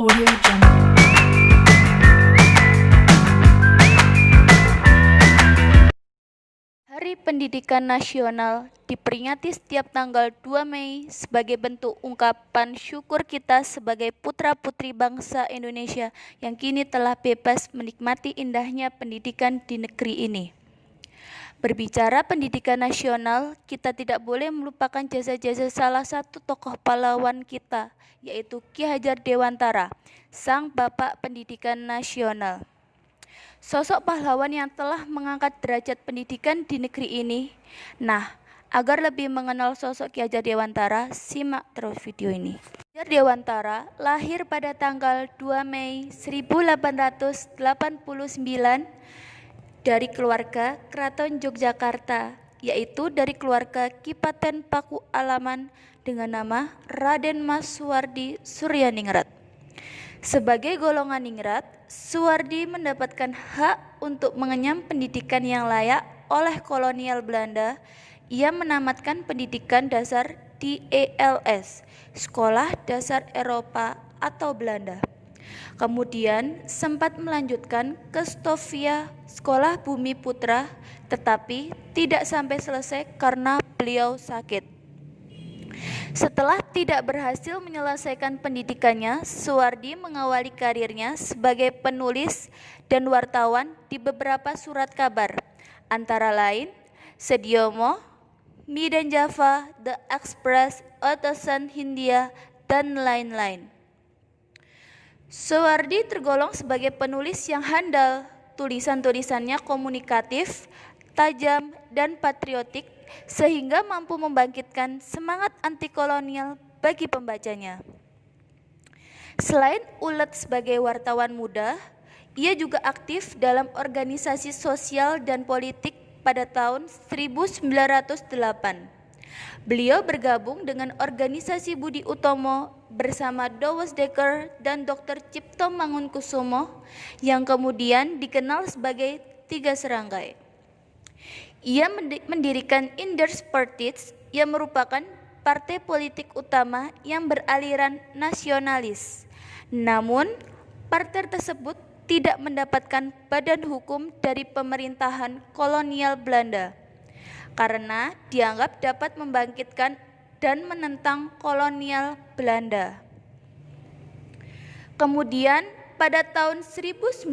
Audio Jungle. Hari Pendidikan Nasional diperingati setiap tanggal 2 Mei sebagai bentuk ungkapan syukur kita sebagai putra-putri bangsa Indonesia yang kini telah bebas menikmati indahnya pendidikan di negeri ini. Berbicara pendidikan nasional, kita tidak boleh melupakan jasa-jasa salah satu tokoh pahlawan kita, yaitu Ki Hajar Dewantara, sang bapak pendidikan nasional. Sosok pahlawan yang telah mengangkat derajat pendidikan di negeri ini. Nah, agar lebih mengenal sosok Ki Hajar Dewantara, simak terus video ini. Ki Hajar Dewantara lahir pada tanggal 2 Mei 1889 dari keluarga Keraton Yogyakarta, yaitu dari keluarga Kipaten Paku Alaman dengan nama Raden Mas Suwardi Suryaningrat. Sebagai golongan ningrat, Suwardi mendapatkan hak untuk mengenyam pendidikan yang layak oleh kolonial Belanda. Ia menamatkan pendidikan dasar di ELS, Sekolah Dasar Eropa atau Belanda. Kemudian sempat melanjutkan ke Stovia, Sekolah Bumi Putra, tetapi tidak sampai selesai karena beliau sakit. Setelah tidak berhasil menyelesaikan pendidikannya, Suwardi mengawali karirnya sebagai penulis dan wartawan di beberapa surat kabar, antara lain Sediomo, Medan Java, The Express, Otosan Hindia, dan lain-lain. Suwardi tergolong sebagai penulis yang handal. Tulisan-tulisannya komunikatif, tajam, dan patriotik sehingga mampu membangkitkan semangat anti-kolonial bagi pembacanya. Selain ulet sebagai wartawan muda, ia juga aktif dalam organisasi sosial dan politik pada tahun 1908. Beliau bergabung dengan organisasi Budi Utomo bersama Dowes Dekker dan Dr. Cipto Mangunkusumo yang kemudian dikenal sebagai Tiga Serangkai. Ia mendirikan Inders Partits yang merupakan partai politik utama yang beraliran nasionalis. Namun, partai tersebut tidak mendapatkan badan hukum dari pemerintahan kolonial Belanda karena dianggap dapat membangkitkan dan menentang kolonial Belanda. Kemudian pada tahun 1913,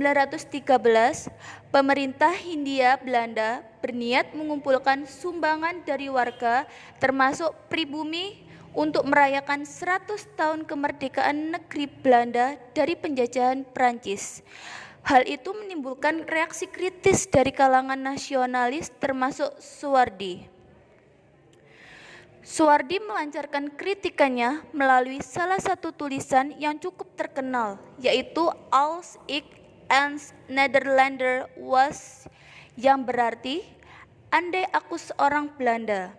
pemerintah Hindia Belanda berniat mengumpulkan sumbangan dari warga termasuk pribumi untuk merayakan 100 tahun kemerdekaan negeri Belanda dari penjajahan Prancis. Hal itu menimbulkan reaksi kritis dari kalangan nasionalis termasuk Suwardi. Suwardi melancarkan kritikannya melalui salah satu tulisan yang cukup terkenal, yaitu Als ik een Nederlander was, yang berarti andai aku seorang Belanda.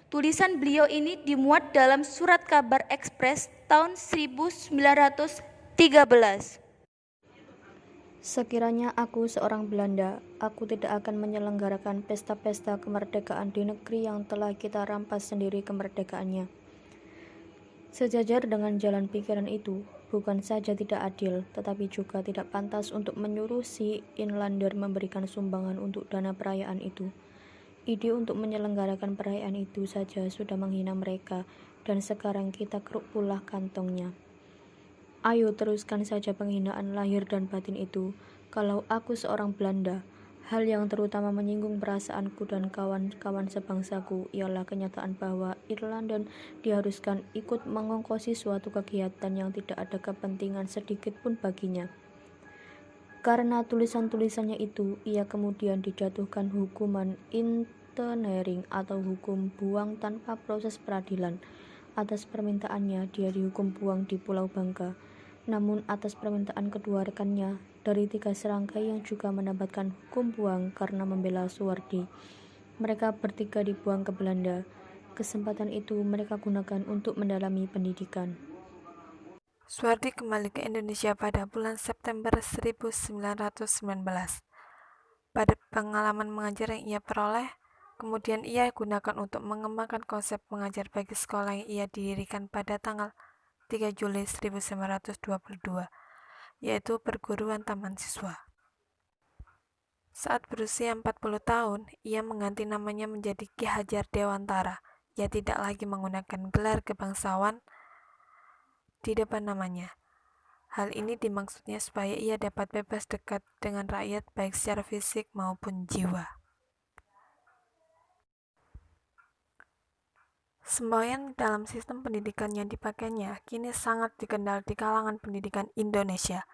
Tulisan beliau ini dimuat dalam surat kabar Ekspres tahun 1913. Sekiranya aku seorang Belanda, aku tidak akan menyelenggarakan pesta-pesta kemerdekaan di negeri yang telah kita rampas sendiri kemerdekaannya. Sejajar dengan jalan pikiran itu, bukan saja tidak adil, tetapi juga tidak pantas untuk menyuruh si Inlander memberikan sumbangan untuk dana perayaan itu. Ide untuk menyelenggarakan perayaan itu saja sudah menghina mereka, dan sekarang kita keruk pula kantongnya. Ayo teruskan saja penghinaan lahir dan batin itu. Kalau aku seorang Belanda, hal yang terutama menyinggung perasaanku dan kawan-kawan sebangsaku ialah kenyataan bahwa Irlanda diharuskan ikut mengongkosi suatu kegiatan yang tidak ada kepentingan sedikit pun baginya. Karena tulisan-tulisannya itu, ia kemudian dijatuhkan hukuman internering atau hukum buang tanpa proses peradilan. Atas permintaannya, dia dihukum buang di Pulau Bangka. Namun atas permintaan kedua rekannya dari Tiga Serangkai yang juga mendapatkan hukum buang karena membela Suwardi, mereka bertiga dibuang ke Belanda. Kesempatan itu mereka gunakan untuk mendalami pendidikan. Suwardi kembali ke Indonesia pada bulan September 1919. Pada pengalaman mengajar yang ia peroleh, kemudian ia gunakan untuk mengembangkan konsep mengajar bagi sekolah yang ia dirikan pada tanggal 3 Juli 1922, yaitu perguruan taman siswa. Saat berusia 40 tahun, ia mengganti namanya menjadi Ki Hajar Dewantara. Ia tidak lagi menggunakan gelar kebangsawan di depan namanya. Hal ini dimaksudnya supaya ia dapat bebas dekat dengan rakyat baik secara fisik maupun jiwa. Semboyan dalam sistem pendidikan yang dipakainya kini sangat dikenal di kalangan pendidikan Indonesia.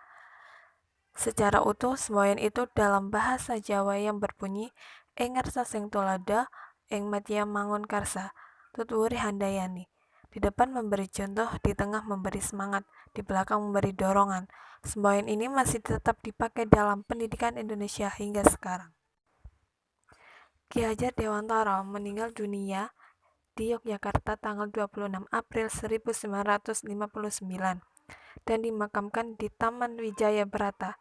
Secara utuh, semboyan itu dalam bahasa Jawa yang berbunyi Ing ngarsa sing tulada, ing madya mangun karsa, tutwuri handayani. Di depan memberi contoh, di tengah memberi semangat, di belakang memberi dorongan. Semboyan ini masih tetap dipakai dalam pendidikan Indonesia hingga sekarang. Ki Hajar Dewantara meninggal dunia di Yogyakarta tanggal 26 April 1959 dan dimakamkan di Taman Wijaya Brata.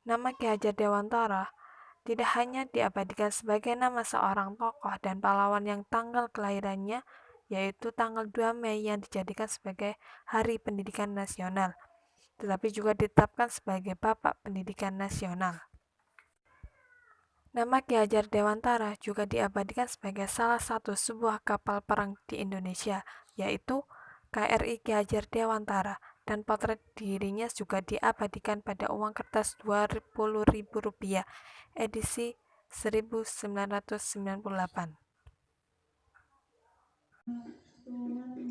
Nama Ki Hajar Dewantara tidak hanya diabadikan sebagai nama seorang tokoh dan pahlawan yang tanggal kelahirannya yaitu tanggal 2 Mei yang dijadikan sebagai Hari Pendidikan Nasional, tetapi juga ditetapkan sebagai Bapak Pendidikan Nasional. Nama Ki Hajar Dewantara juga diabadikan sebagai salah satu sebuah kapal perang di Indonesia, yaitu KRI Ki Hajar Dewantara, dan potret dirinya juga diabadikan pada uang kertas Rp20.000 edisi 1998.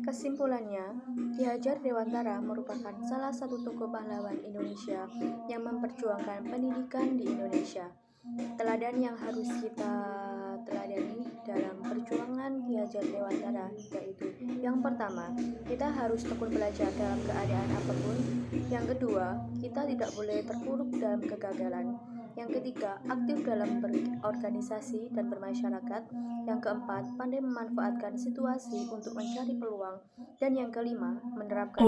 Kesimpulannya, Ki Hajar Dewantara merupakan salah satu tokoh pahlawan Indonesia yang memperjuangkan pendidikan di Indonesia. Teladan yang harus kita teladani dalam perjuangan Ki Hajar Dewantara yaitu yang pertama, kita harus tekun belajar dalam keadaan apapun. Yang kedua, kita tidak boleh terpuruk dalam kegagalan. Yang ketiga, aktif dalam berorganisasi dan bermasyarakat. Yang keempat, pandai memanfaatkan situasi untuk mencari peluang. Dan yang kelima, menerapkan